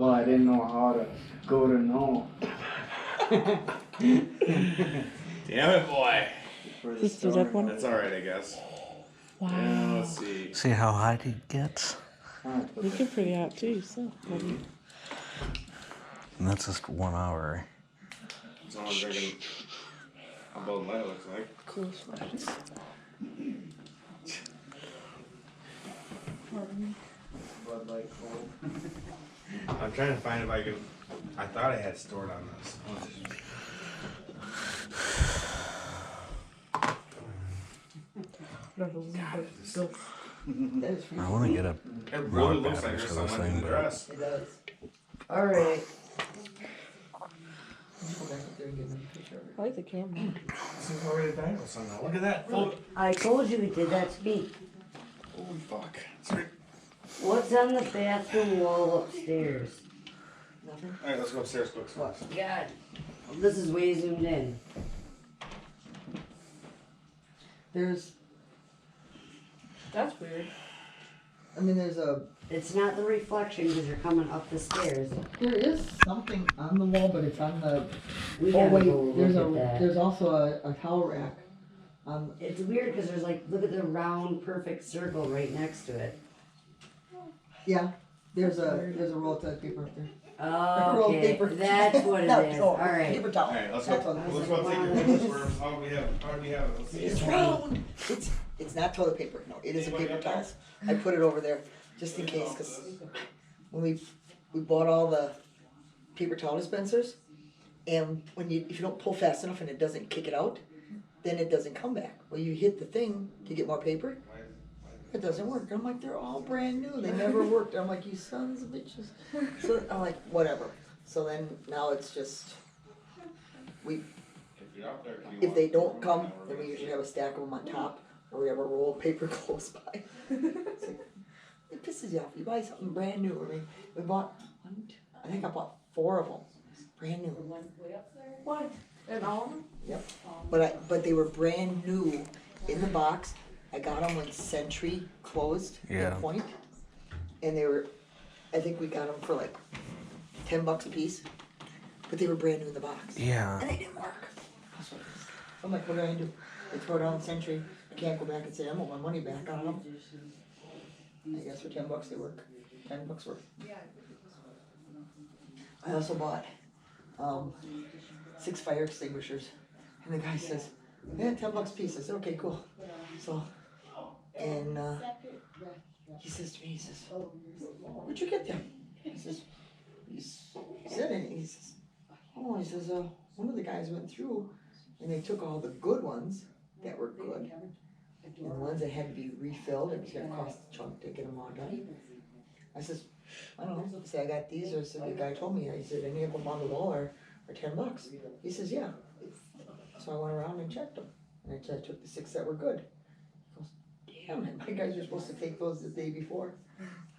Well, I didn't know how to go to no. Damn it, boy. This is that one? That's alright, I guess. Wow. Let's see. See how high he gets? You get pretty hot too, so. And that's just 1 hour. As long as I can. How Bud Light looks like. Cool spots. Bud Light cold. I'm trying to find if I can. I thought I had stored on this. I want to get a It really rod looks like batteries there's for this someone in thing, the but dress. It does. Alright. Go back up there and get another picture of it. I like the camera. This is already dangling somehow. Look at that. Look. I told you we did that speak. Holy fuck. Sorry. What's on the bathroom wall upstairs? Nothing? Alright, let's go upstairs quick. What? God, this is way zoomed in. There's, That's weird. I mean, there's a, It's not the reflection because you're coming up the stairs. there is something on the wall, but it's on the, We oh gotta wait, go there's look at that. there's also a towel rack. It's weird because there's like, look at the round perfect circle right next to it. Yeah, there's a roll of toilet paper up there. Roll of Okay, paper. that's what it No, is. no, Alright. Paper towel. Alright, let's That's go. what it Let's is. go take your pictures. How do we have it? How do we have it? Let's see. It's round. It's not toilet paper. No, it is a paper towel. I put it over there just in case, cause when we bought all the paper towel dispensers, and if you don't pull fast enough and it doesn't kick it out, then it doesn't come back. Well, you hit the thing to get more paper, it doesn't work. I'm like, they're all brand new. They never worked. I'm like, you sons of bitches. So I'm like, whatever. So then now it's just if they don't come, then we usually have a stack of them on top, or we have a roll of paper close by. It's like, it pisses you off. You buy something brand new. I mean, we bought I think I bought 4 of them, brand new. What? An almond? Yep. But they were brand new in the box. I got them when Century closed Yeah. at Point, and they were, I think we got them for like $10 a piece, but they were brand new in the box. Yeah. And they didn't work. That's what it is. I'm like, what do I do? They throw it on Century. I can't go back and say I want my money back on them. I guess for $10 they work. $10 worth. I also bought 6 fire extinguishers, and the guy says, "Yeah, $10 a piece." I said, "Okay, cool." So, and he says to me, he says, "Where'd you get them?" He says, he said it. He says, "Oh," he says, "one of the guys went through, and they took all the good ones that were good, and the ones that had to be refilled. It was gonna cost a chunk to get them all done." I says, "I don't know." I said, "I got these," or so the guy told me. He said, "Any of them on the wall are $10." He says, "Yeah." So I went around and checked them, and I took the 6 that were good. He goes, "Damn it, my guys are supposed to take those the day before."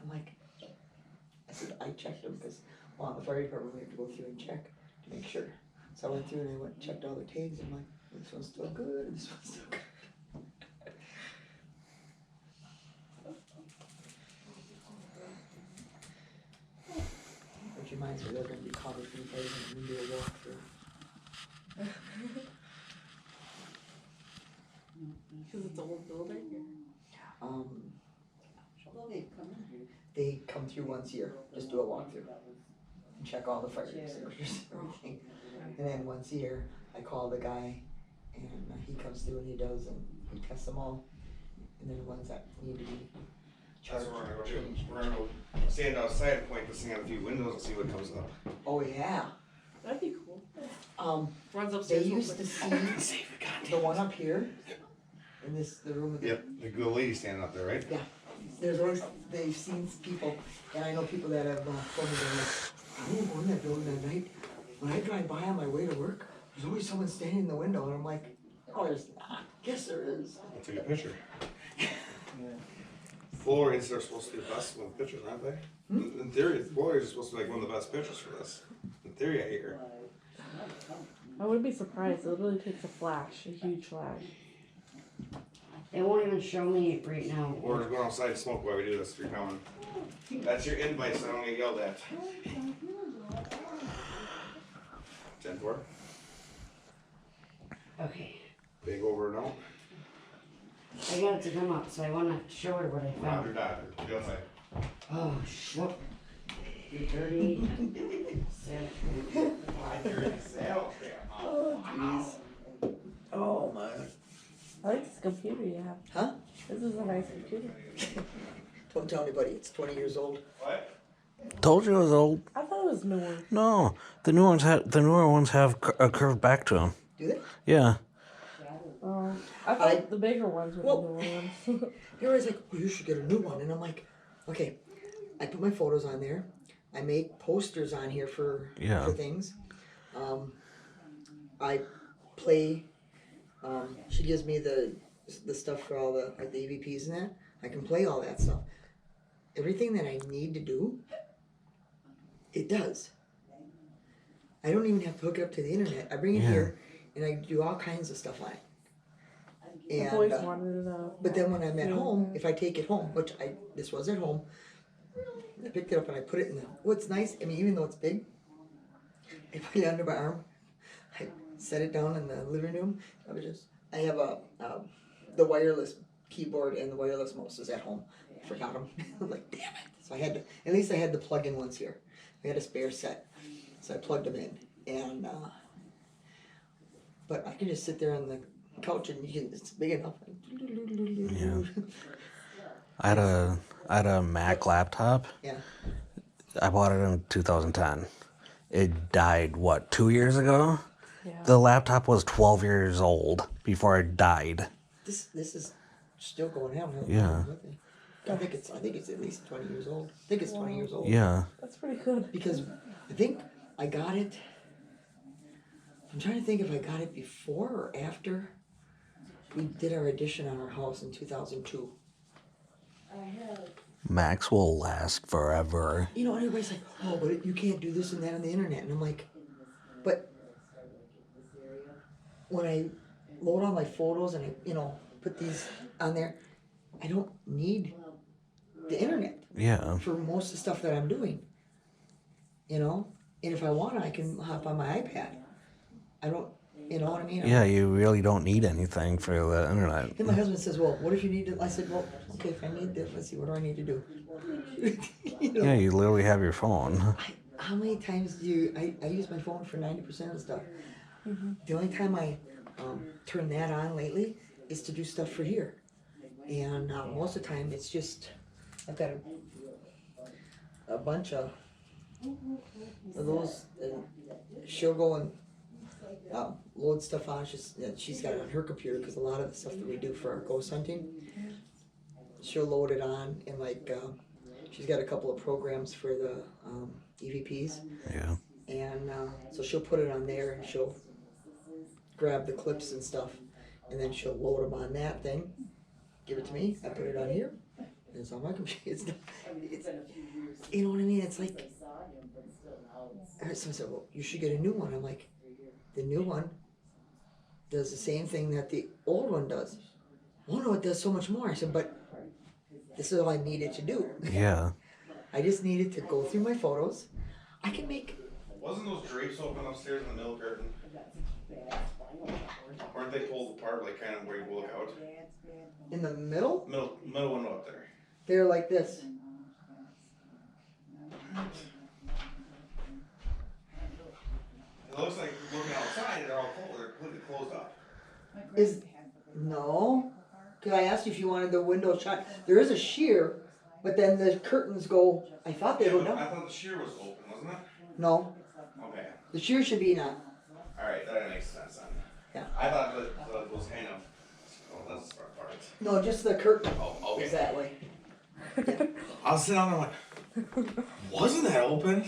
I'm like, I said, "I checked them because, well, in the fire department we have to go through and check to make sure." So I went through and I went and checked all the tags. I'm like, "This one's still good, and this one's still good." Which reminds me, they're gonna be covered for the fire and do a walkthrough. Because it's an old building. They come through once a year, just do a walkthrough and check all the fire extinguishers and everything. And then once a year, I call the guy and he comes through and he does, and he tests them all. And then the ones that need to be That's charged, what we're gonna go do. changed. We're gonna go stand outside and point this thing at a few windows and see what comes up. Oh yeah. That'd be cool. Runs They upstairs. used to see the one up here in the room with Yep, the good lady standing up there, right? Yeah, there's always, they've seen people, and I know people that have told me, they're like, "I didn't go in that building at night. When I drive by on my way to work, there's always someone standing in the window," and I'm like, "Oh, there's not. Yes, there is." I'll take a picture. Florians are supposed to be the best with pictures, aren't they? In theory, Florians are supposed to be like one of the best pictures for this. In theory, I hear. I wouldn't be surprised. It literally takes a flash, a huge flash. It won't even show me right now. Or just going outside and smoke while we do this if you're coming. That's your invite, so I don't get yelled at. 10-4. Okay. Big over and out. I got it to come up, so I want to show her what I found. Roger Dodger. Go outside. Oh, shit. 3:30. Oh my. I like this computer you have. Huh? This is a nice computer. Don't tell anybody. It's 20 years old. What? Told you it was old. I thought it was newer. No, the newer ones have a curved back to them. Do they? Yeah. Oh, I thought the bigger ones were Well- the newer ones. They're always like, oh, you should get a new one. And I'm like, okay, I put my photos on there. I make posters on here for things. I play. She gives me the stuff for all the like the EVPs and that. I can play all that stuff. Everything that I need to do, it does. I don't even have to hook it up to the internet. I bring it here and I do all kinds of stuff on it. I've always And wanted it. but then when I'm at home, if I take it home, which this was at home, I picked it up and I put it in the. What's nice, I mean, even though it's big, I put it under my arm. I set it down in the living room. I have the wireless keyboard and the wireless mouse is at home. I forgot them. I'm like, damn it. So I had to, at least I had the plug-in ones here. We had a spare set. So I plugged them in. And, but I can just sit there on the couch and it's big enough. Yeah. I had a Mac laptop. Yeah. I bought it in 2010. It died, 2 years ago? Yeah. The laptop was 12 years old before it died. This is still going on. Yeah. I think it's at least 20 years old. I think it's 20 years old. Yeah. That's pretty good. Because I think I got it. I'm trying to think if I got it before or after we did our addition on our house in 2002. Macs will last forever. You know, everybody's like, oh, but you can't do this and that on the internet. And I'm like, but when I load all my photos and I, put these on there, I don't need the internet Yeah. for most of the stuff that I'm doing. And if I want to, I can hop on my iPad. I don't, you know what I mean? Yeah, you really don't need anything for the internet. And my husband says, well, what if you need to? I said, well, okay, if I need this, let's see, what do I need to do? Yeah, you literally have your phone. How many times I use my phone for 90% of the stuff. Mm-hmm. The only time I turn that on lately is to do stuff for here. And most of the time it's just, I've got a bunch of those, and she'll go and load stuff on. She's got it on her computer because a lot of the stuff that we do for our ghost hunting, she'll load it on, and she's got a couple of programs for the EVPs. Yeah. And so she'll put it on there and she'll grab the clips and stuff, and then she'll load them on that thing, give it to me, I put it on here, and it's on my computer. It's you know what I mean? It's like, so I said, well, you should get a new one. I'm like, the new one does the same thing that the old one does. Oh no, it does so much more. I said, but this is all I needed to do. Yeah. I just needed to go through my photos. I can make. Wasn't those drapes open upstairs in the middle curtain? Weren't they pulled apart, like kind of where you look out? In the middle, Middle window up there. they're like this. It looks like looking outside, they're all they're completely closed up. No. Because I asked you if you wanted the window shut. There is a sheer, but then the curtains go. I thought they go I down. thought the sheer was open, wasn't it? No, Okay. the sheer should be not. Alright, that makes sense then. Yeah. I thought that was kind of. Oh, that's the part. No, just the curtain Oh, okay. is that way. I was sitting down there like, wasn't that open?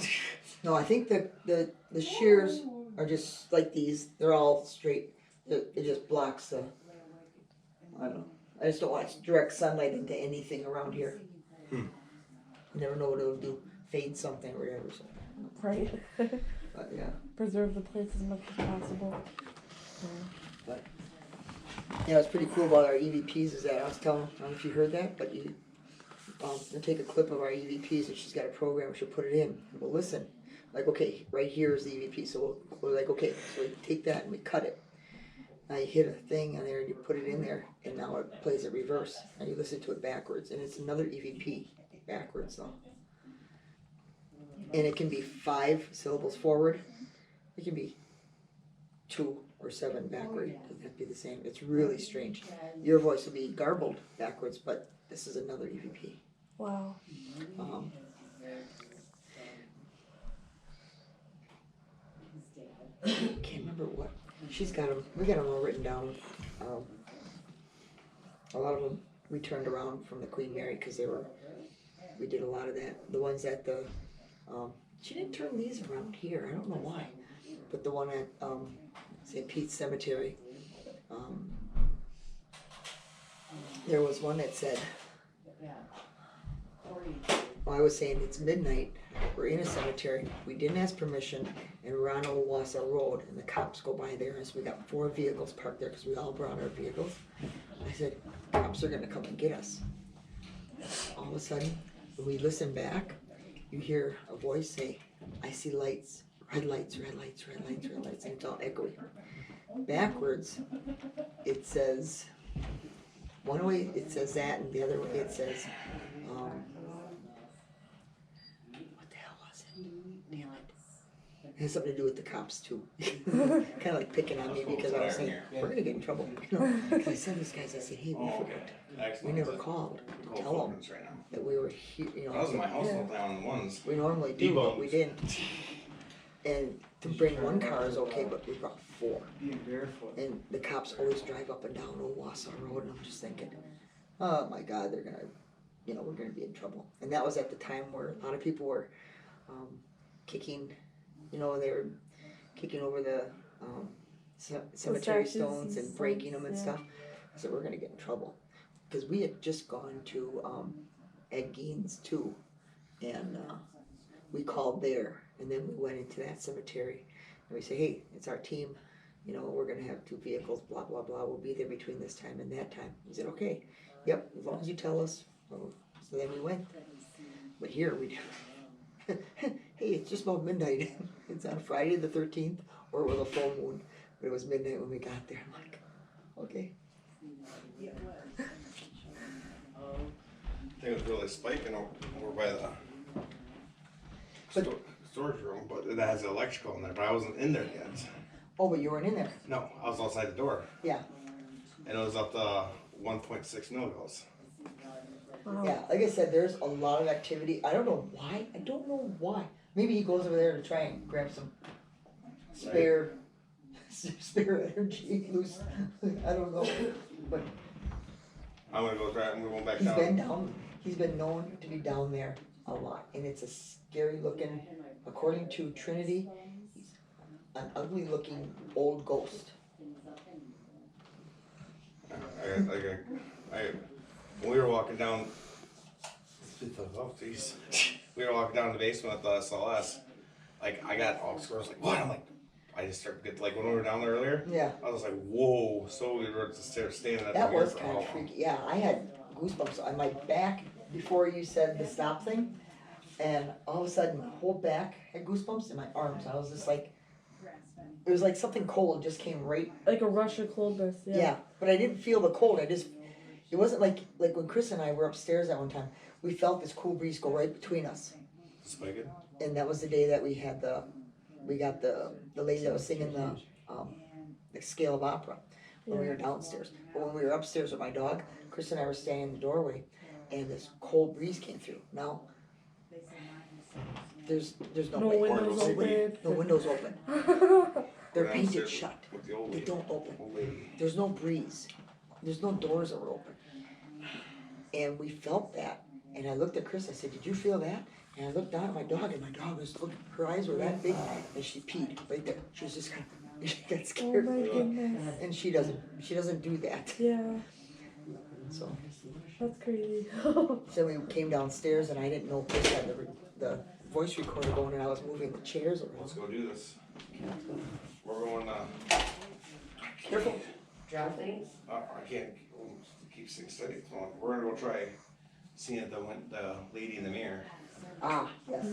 No, I think the shears are just like these. They're all straight. It just blocks the. I don't know. I just don't want direct sunlight into anything around here. You never know what it'll do. Fade something or whatever. So. Right. But yeah. Preserve the place as much as possible. But yeah, what's pretty cool about our EVPs is that I was telling. I don't know if you heard that, but and take a clip of our EVPs, and she's got a program, she'll put it in, and we'll listen. Like, okay, right here is the EVP, so we're like, okay, so we take that and we cut it. Now you hit a thing on there and you put it in there, and now it plays it reverse, and you listen to it backwards, and it's another EVP backwards, though. And it can be 5 syllables forward, it can be 2 or 7 backward, it doesn't have to be the same. It's really strange. Your voice will be garbled backwards, but this is another EVP. Wow. Can't remember what. She's got them. We got them all written down. A lot of them we turned around from the Queen Mary because they were. We did a lot of that. The ones at the. She didn't turn these around here. I don't know why, but the one at St. Pete's Cemetery. There was one that said. Well, I was saying it's midnight. We're in a cemetery. We didn't ask permission, and we're on Old Wausau Road, and the cops go by there. And so we got 4 vehicles parked there because we all brought our vehicles. I said, cops are gonna come and get us. All of a sudden, when we listen back, you hear a voice say, "I see lights, red lights, red lights, red lights, red lights," and it's all echoey. Backwards, it says, one way it says that, and the other way it says, what the hell was it? Damn it. It has something to do with the cops too. Kind of like picking on me because I was saying, we're gonna get in trouble. You know, 'cause I said to these guys, I said, hey, we never called to tell them that we were here, you know. I was in my house all the time on the ones. We normally do, but we didn't. And to bring one car is okay, but we brought 4. Being barefoot. And the cops always drive up and down Old Wausau Road, and I'm just thinking, oh my God, they're gonna, you know, we're gonna be in trouble. And that was at the time where a lot of people were kicking, you know, they were kicking over the cemetery statues stones and breaking them and yeah. stuff. I said, we're gonna get in trouble. Because we had just gone to Ed Gein's too, and we called there, and then we went into that cemetery, and we say, hey, it's our team, you know, we're gonna have 2 vehicles, blah, blah, blah, we'll be there between this time and that time. He said, okay, yep, as long as you tell us. So then we went, but here we do. Hey, it's just about midnight. It's on Friday the 13th, or with a full moon, but it was midnight when we got there. I'm like, okay. I think it was really spiking over by the storage room, but it has electrical in there, but I wasn't in there yet. Oh, but you weren't in there. No, I was outside the door, Yeah, and it was up to 1.6 milligauss. Wow. yeah. Like I said, there's a lot of activity. I don't know why. Maybe he goes over there to try and grab some spare energy loose. I don't know, but I'm gonna go try it and we're going back he's down. been down. He's been known to be down there a lot, and it's a scary looking. According to Trinity, he's an ugly looking old ghost. When we were walking down, oh jeez, we were walking down the basement at the SLS. Like I got all squares like what? I'm like, I just started to get like when we were down there earlier. Yeah, I was like, whoa! So we were just standing at that the mirror was for kind how of long? freaky. Yeah, I had goosebumps on my back before you said the stop thing, and all of a sudden my whole back had goosebumps in my arms. I was just like, it was like something cold just came right. Like a rush of coldness. Yeah. Yeah, but I didn't feel the cold. It wasn't like when Chris and I were upstairs that one time. We felt this cool breeze go right between us, Spiking? and that was the day that we got the lady that was singing the scale of opera when we were downstairs. But when we were upstairs with my dog, Chris and I were standing in the doorway, and this cold breeze came through. Now there's no No way. windows open. No windows open. They're painted Downstairs shut. with the old They lady. don't open. Old lady. There's no breeze. There's no doors that were open. And we felt that. And I looked at Chris, I said, did you feel that? And I looked down at my dog, and my dog was looking, her eyes were that big, and she peed right there. She was just kind of, she got Oh scared. my goodness. And she doesn't do that. Yeah. So, That's crazy. so we came downstairs, and I didn't know Chris had the voice recorder going, and I was moving the chairs around. Let's go do this. We're going, Careful. Drop things. I can't keep things steady. Come on, we're gonna go try seeing the lady in the mirror. Ah, yes.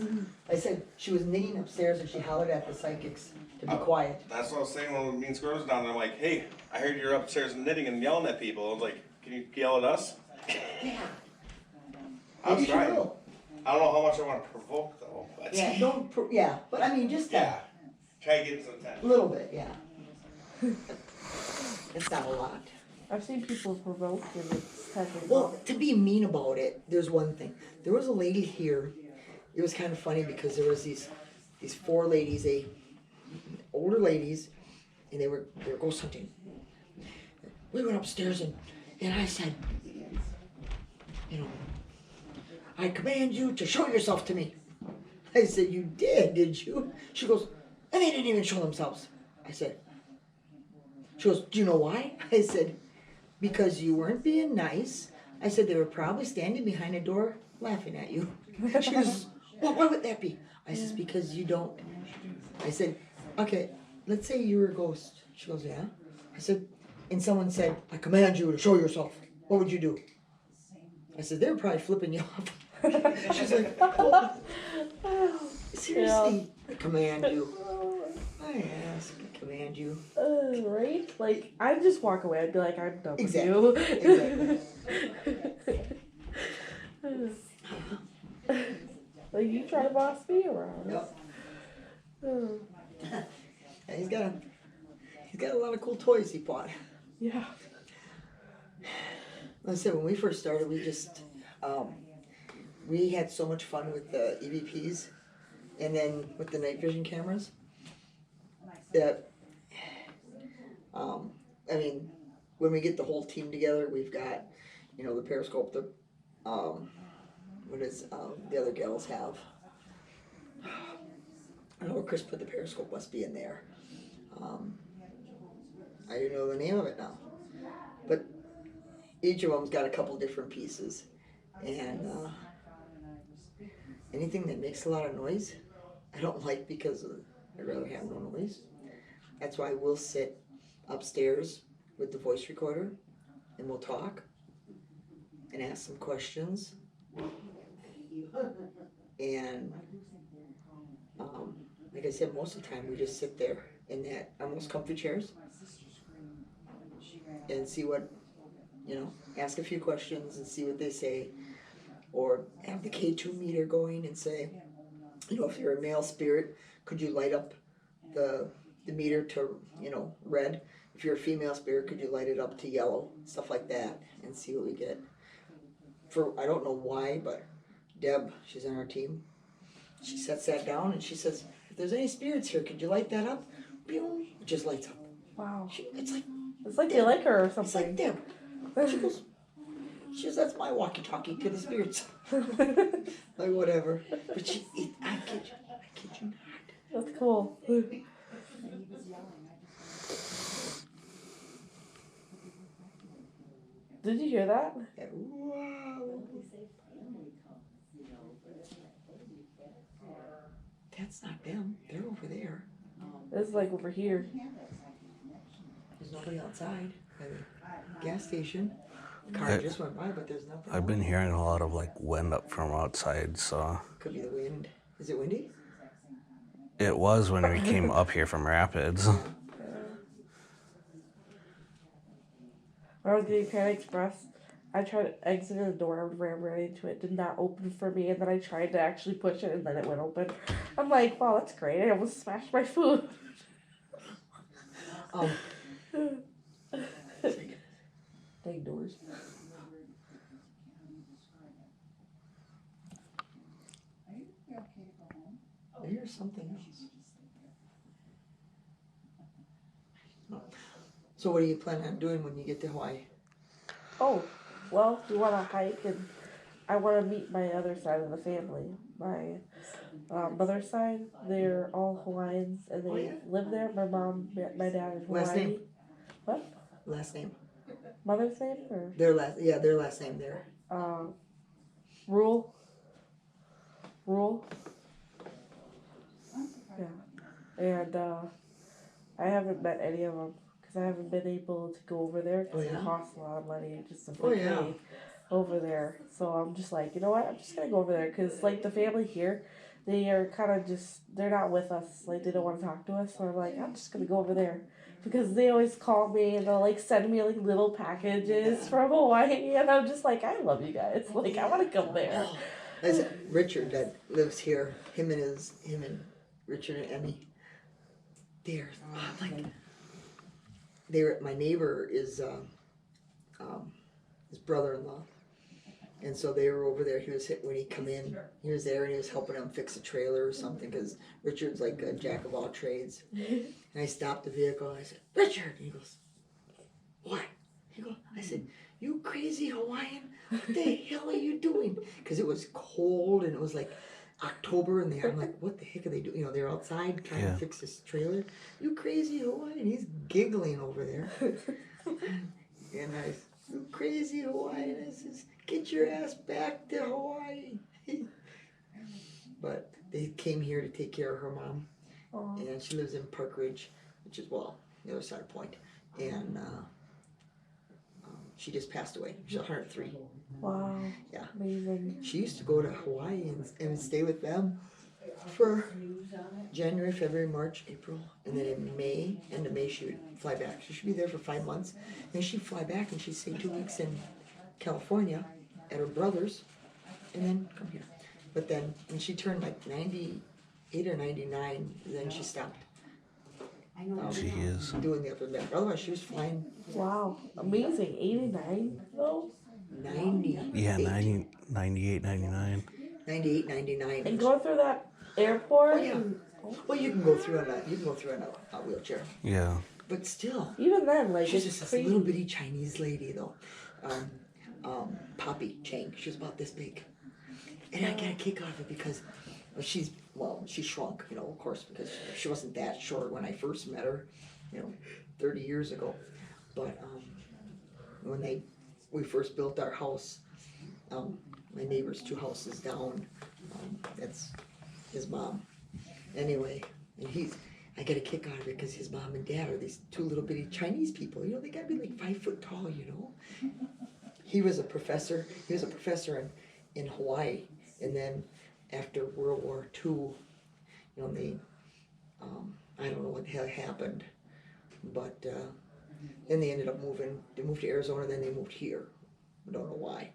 I said she was knitting upstairs and she hollered at the psychics to be quiet. That's what I was saying when me and Squirrel was down there. I'm like, hey, I heard you're upstairs knitting and yelling at people. I was like, can you yell at us? Yeah. I'm Maybe she trying. will. I don't know how much I want to provoke though. But Yeah, don't, yeah, but I mean, just yeah. Try to get some a attention. little bit, yeah. It's not a lot. I've seen people provoke and it's kind of Well, to be mean about it, there's one thing. There was a lady here. It was kind of funny because there was these four ladies, older ladies, and they were ghost hunting. We went upstairs and I said, you know, I command you to show yourself to me. I said, you did you? She goes, and they didn't even show themselves. I said, she goes, do you know why? I said, because you weren't being nice. I said, they were probably standing behind a door laughing at you. She goes, well, why would that be? I said, because you don't. I said, okay, let's say you were a ghost. She goes, yeah. I said, and someone said, I command you to show yourself. What would you do? I said, they were probably flipping you off. She's like, oh, seriously, I command you. I ask, I command you. right? Like, I'd just walk away. I'd be like, I'm done Exactly. with you. Like, you try to boss me around. Yep. Oh, And he's got a lot of cool toys he bought. yeah. Like I said, when we first started, we just, we had so much fun with the EVPs and then with the night vision cameras that, I mean, when we get the whole team together, we've got, you know, the Periscope, the, the other gals have. I know where Chris put the Periscope, must be in there. I don't know the name of it now. But each of them's got a couple different pieces. And anything that makes a lot of noise, I don't like because I'd rather have no noise. That's why we'll sit upstairs with the voice recorder and we'll talk and ask some questions. And like I said, most of the time we just sit there in that almost comfy chairs and see what, you know, ask a few questions and see what they say, or have the K2 meter going and say, you know, if you're a male spirit, could you light up the meter to, you know, red? If you're a female spirit, could you light it up to yellow? Stuff like that, and see what we get. I don't know why, but Deb, she's on our team, she sets that down and she says, if there's any spirits here, could you light that up? Boom, it just lights up. Wow. It's like they like her or It's something. like Deb. She goes, that's my walkie-talkie to the spirits. Like whatever. But I kid you not. That's cool. Did you hear that? Yeah, wow. That's not them. They're over there. It's like over here. There's nobody outside. By the gas station. The car just went by, but there's nothing. I've been hearing a lot of like wind up from outside, so Could be the wind. Is it windy? it was when we came up here from Rapids. When I was getting Panda Express, I tried to exit the door, I ran right into it, did not open for me, and then I tried to actually push it, and then it went open. I'm like, wow, that's great, I almost smashed my food. Dang doors. I hear something else. So what do you plan on doing when you get to Hawaii? Oh, well, we want to hike, and I want to meet my other side of the family. My mother's side, they're all Hawaiians, and they live there. My mom met my dad in Hawaii. Last name? What? Last name. Mother's name? Or? Their last name there. Rule. Yeah. And I haven't met any of them because I haven't been able to go over there because Oh, yeah? it costs a lot of money just to Oh, yeah. pay. over there. So I'm just like, you know what? I'm just gonna go over there because like the family here, they are kind of just they're not with us. Like they don't want to talk to us. So I'm like, I'm just gonna go over there because they always call me and they'll like send me like little packages from Hawaii, and I'm just like, I love you guys. Like I want to go there. Oh, that's Richard that lives here. Him and Richard and Emmy. My neighbor is his brother-in-law, and so they were over there. He was when he come in. He was there and he was helping him fix a trailer or something because Richard's like a jack of all trades. And I stopped the vehicle and I said, Richard. And he goes, what? I said, you crazy Hawaiian? What the hell are you doing? Because it was cold and it was like October, and I'm like, what the heck are they doing? You know, they're outside trying to fix this trailer. You crazy Hawaiian? He's giggling over there. And I, you crazy Hawaiian? I says, get your ass back to Hawaii. But they came here to take care of her mom. Aww. And she lives in Park Ridge, which is, well, the other side of Point. And she just passed away. She's 103. Wow. Yeah. Amazing. She used to go to Hawaii and stay with them for January, February, March, April, and then in May, end of May, she would fly back. She should be there for 5 months. Then she'd fly back and she'd stay 2 weeks in California at her brother's, and then come here. But then when she turned like 98 or 99, then she stopped She is. doing the up and back. Otherwise, she was flying Wow. Amazing. 89 though. 90. Yeah, 90, 98, 99. 98, 99. And going through that airport. Oh, yeah. Well, you can go through on a wheelchair, Yeah. but still, Even then, like she's it's just this crazy. little bitty Chinese lady though. Poppy Chang. She was about this big, and I got a kick out of it because she shrunk, you know, of course, because she wasn't that short when I first met her, 30 years ago. But when we first built our house, my neighbor's 2 houses down, that's his mom. Anyway, and I get a kick out of it because his mom and dad are these 2 little bitty Chinese people. You know, they gotta be like 5 foot tall, you know. He was a professor in Hawaii, and then after World War II, they, I don't know what the hell happened, but then they ended up they moved to Arizona, then they moved here. I don't know why.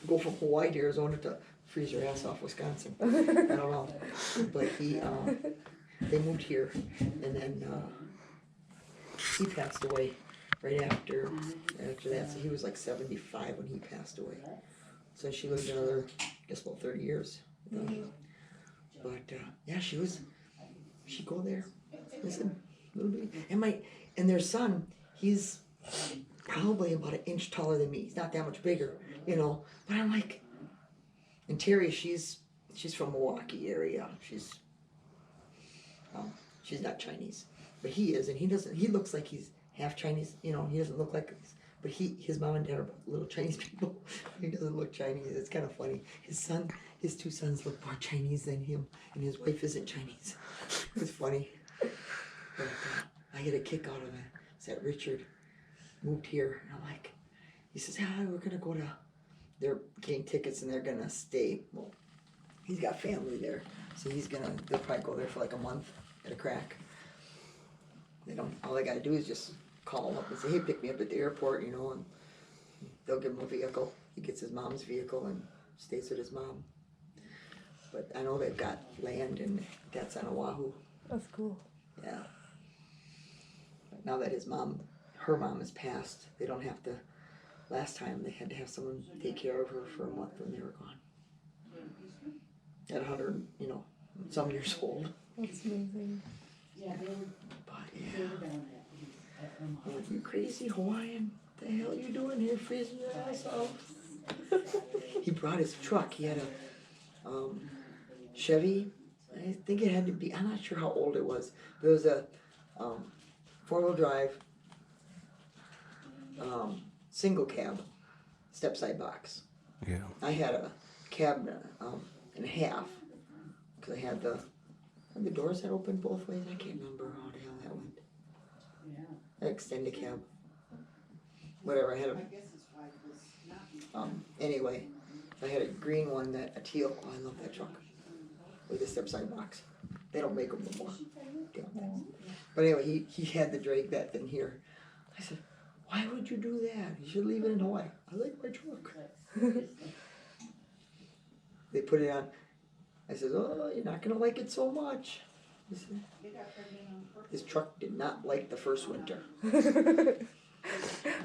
Go from Hawaii to Arizona to freeze your ass off Wisconsin. I don't know. But they moved here, and then he passed away right after that. So he was like 75 when he passed away. So she lived another, I guess, about 30 years. But yeah, she'd go there. Listen, little bit. And their son, he's probably about 1 inch taller than me. He's not that much bigger, But I'm like, and Terry, she's from Milwaukee area. She's not Chinese, but he is, and he looks like he's half Chinese. He doesn't look like, but his mom and dad are little Chinese people. He doesn't look Chinese. It's kind of funny. His 2 sons look more Chinese than him, and his wife isn't Chinese. It's funny. But I get a kick out of it. It's that Richard moved here, and I'm like, he says, we're gonna go to, they're getting tickets and they're gonna stay. Well, he's got family there, so they'll probably go there for like a month at a crack. All they gotta do is just call him up and say, hey, pick me up at the airport, and they'll give him a vehicle. He gets his mom's vehicle and stays with his mom. But I know they've got land, and that's on Oahu. That's cool. Yeah. But now that her mom has passed, they don't have to. Last time they had to have someone take care of her for a month when they were gone. At 100, some years old. That's amazing. But yeah. You crazy Hawaiian? What the hell are you doing here freezing your ass off? He brought his truck. He had a Chevy. I think it had to be, I'm not sure how old it was. There was a 4-wheel drive single cab step side box. Yeah. I had a cab and a half because I had the doors that opened both ways. I can't remember how the hell that went. An extended cab. Whatever. I Anyway, I had a green one, a teal. Oh, I love that truck with the step side box. They don't make them no more. Damn things. But anyway, he had to drag that thing here. I said, why would you do that? You should leave it in Hawaii. I like my truck. They put it on. I said, oh, you're not gonna like it so much. He said, his truck did not like the first winter.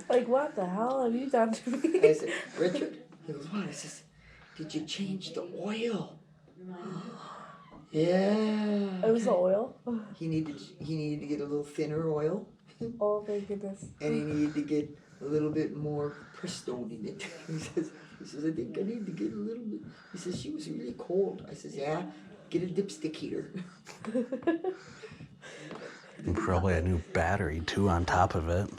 Like, what the hell have you done to me? I said, Richard. He goes, what? I says, did you change the oil? Yeah. It was the oil. He needed to get a little thinner oil, Oh, thank goodness. and he needed to get a little bit more Prestone in it. He says, I think I need to get a little bit. He says, she was really cold. I says, yeah, get a dipstick heater. And probably a new battery too on top of it.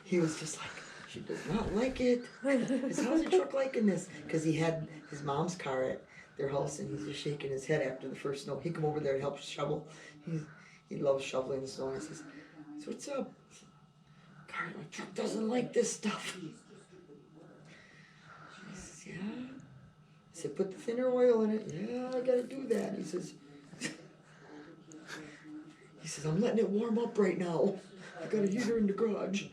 He was just like, she does not like it. I said, how's your truck liking this? Because he had his mom's car at their house, and he's just shaking his head after the first snow. He come over there and help shovel. He loves shoveling the snow. And I says, so what's up? Car, my truck doesn't like this stuff. I says, yeah. I said, put the thinner oil in it. Yeah, I gotta do that. He says, I'm letting it warm up right now. I got a heater in the garage.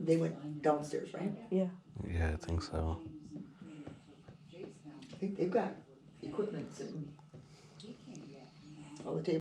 They went downstairs, right? Yeah. Yeah, I think so. I think they've got equipment sitting all the tables.